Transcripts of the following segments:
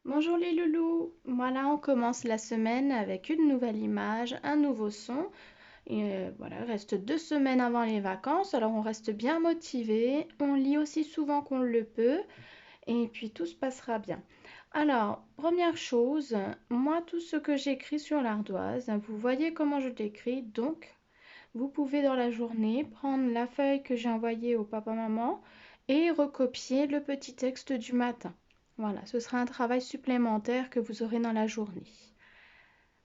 Bonjour les loulous, voilà on commence la semaine avec une nouvelle image, un nouveau son. Et voilà, il reste 2 semaines avant les vacances, alors on reste bien motivé, on lit aussi souvent qu'on le peut et puis tout se passera bien. Alors, première chose, moi tout ce que j'écris sur l'ardoise, vous voyez comment je l'écris, donc vous pouvez dans la journée prendre la feuille que j'ai envoyée au papa-maman et recopier le petit texte du matin. Voilà, ce sera un travail supplémentaire que vous aurez dans la journée.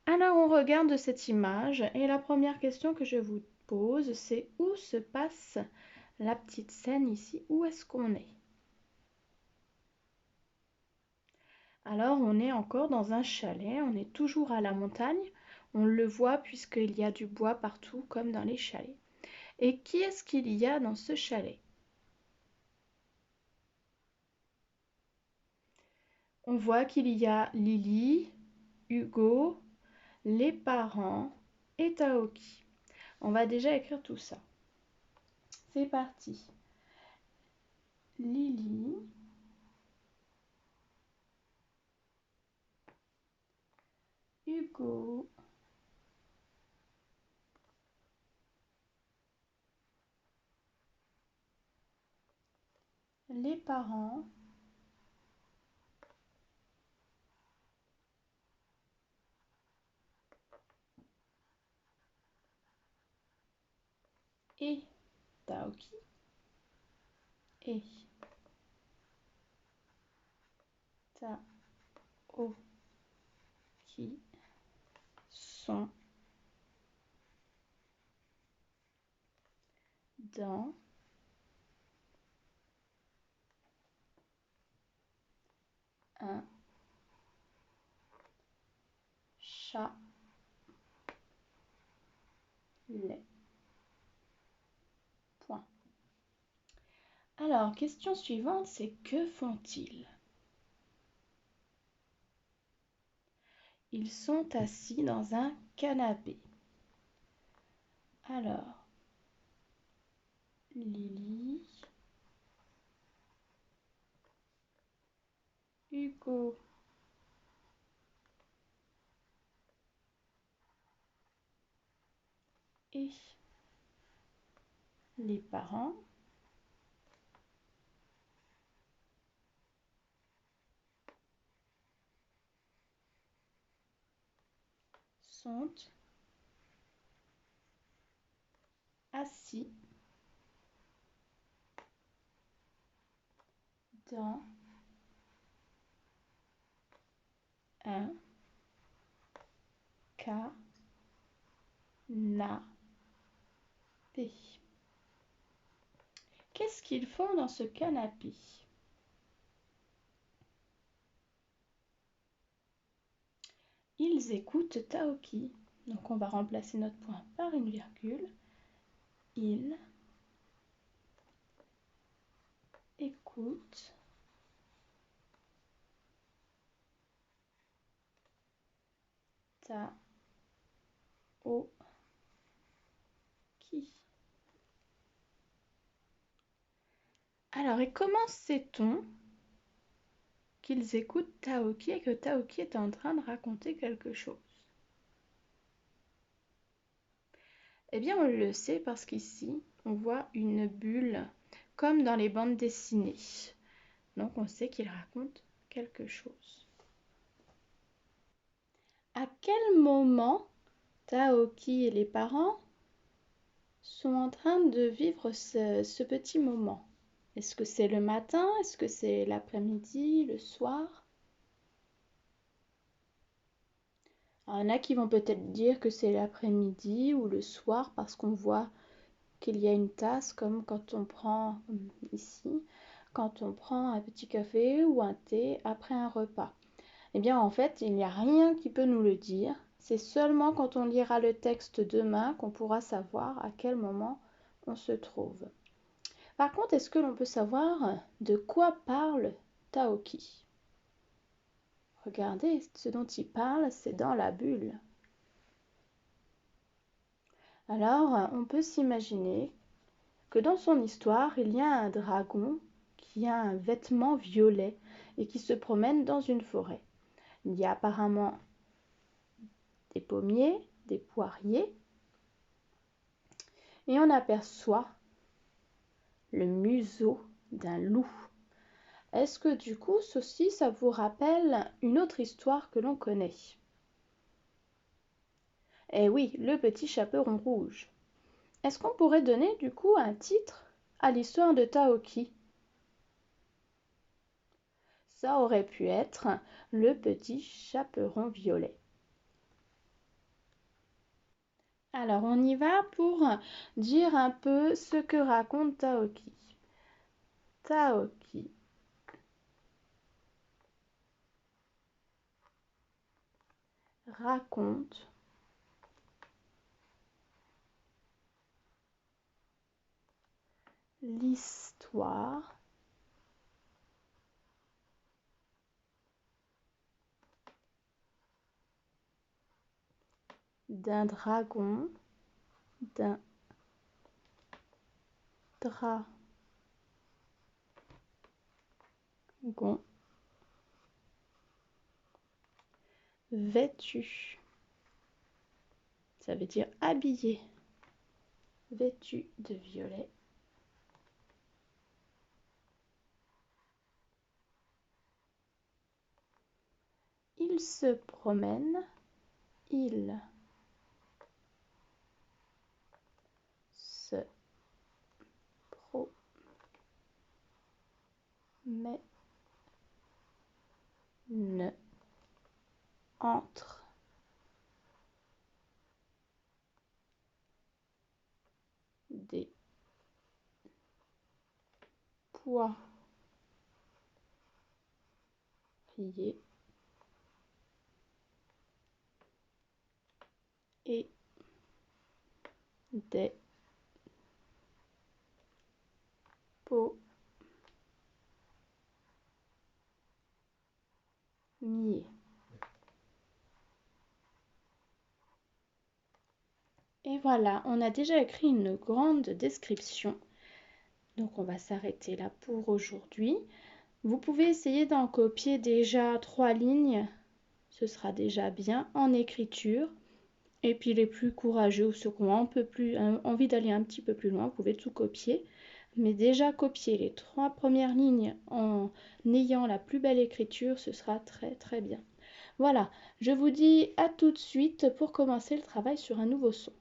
Alors on regarde cette image et la première question que je vous pose, c'est où se passe la petite scène ici? Où est-ce qu'on est? Alors on est encore dans un chalet, on est toujours à la montagne. On le voit puisqu'il y a du bois partout comme dans les chalets. Et qui est-ce qu'il y a dans ce chalet? On voit qu'il y a Lily, Hugo, les parents et Taoki. On va déjà écrire tout ça. C'est parti. Lily, Hugo, les parents et Taoki et Taoki sont dans un chalet. Point. Alors, question suivante, c'est que font-ils? Ils sont assis dans un canapé. Alors, Lily, Hugo et les parents sont assis dans un canapé. Qu'est-ce qu'ils font dans ce canapé? Ils écoutent Taoki. Donc on va remplacer notre point par une virgule. Ils écoutent Taoki. Alors, et comment sait-on qu'ils écoutent Taoki et que Taoki est en train de raconter quelque chose? Eh bien, on le sait parce qu'ici, on voit une bulle comme dans les bandes dessinées. Donc, on sait qu'il raconte quelque chose. À quel moment Taoki et les parents sont en train de vivre ce petit moment? Est-ce que c'est le matin? Est-ce que c'est l'après-midi, le soir? Alors, il y en a qui vont peut-être dire que c'est l'après-midi ou le soir parce qu'on voit qu'il y a une tasse comme quand on prend ici, quand on prend un petit café ou un thé après un repas. Eh bien en fait, il n'y a rien qui peut nous le dire. C'est seulement quand on lira le texte demain qu'on pourra savoir à quel moment on se trouve. Par contre, est-ce que l'on peut savoir de quoi parle Taoki? Regardez, ce dont il parle, c'est dans la bulle. Alors, on peut s'imaginer que dans son histoire, il y a un dragon qui a un vêtement violet et qui se promène dans une forêt. Il y a apparemment des pommiers, des poiriers, et on aperçoit le museau d'un loup. Est-ce que du coup, ceci, ça vous rappelle une autre histoire que l'on connaît? Eh oui, le petit chaperon rouge. Est-ce qu'on pourrait donner du coup un titre à l'histoire de Taoki? Ça aurait pu être le petit chaperon violet. Alors on y va pour dire un peu ce que raconte Taoki. Taoki raconte l'histoire d'un dragon, d'un dragon vêtu. Ça veut dire habillé, vêtu de violet. Il se promène, il se promène entre des poiriers et des pommiers. Et voilà, on a déjà écrit une grande description. Donc on va s'arrêter là pour aujourd'hui. Vous pouvez essayer d'en copier déjà 3 lignes. Ce sera déjà bien en écriture. Et puis les plus courageux ou ceux qui ont envie d'aller un petit peu plus loin, vous pouvez tout copier. Mais déjà copier les 3 premières lignes en ayant la plus belle écriture, ce sera très très bien. Voilà, je vous dis à tout de suite pour commencer le travail sur un nouveau son.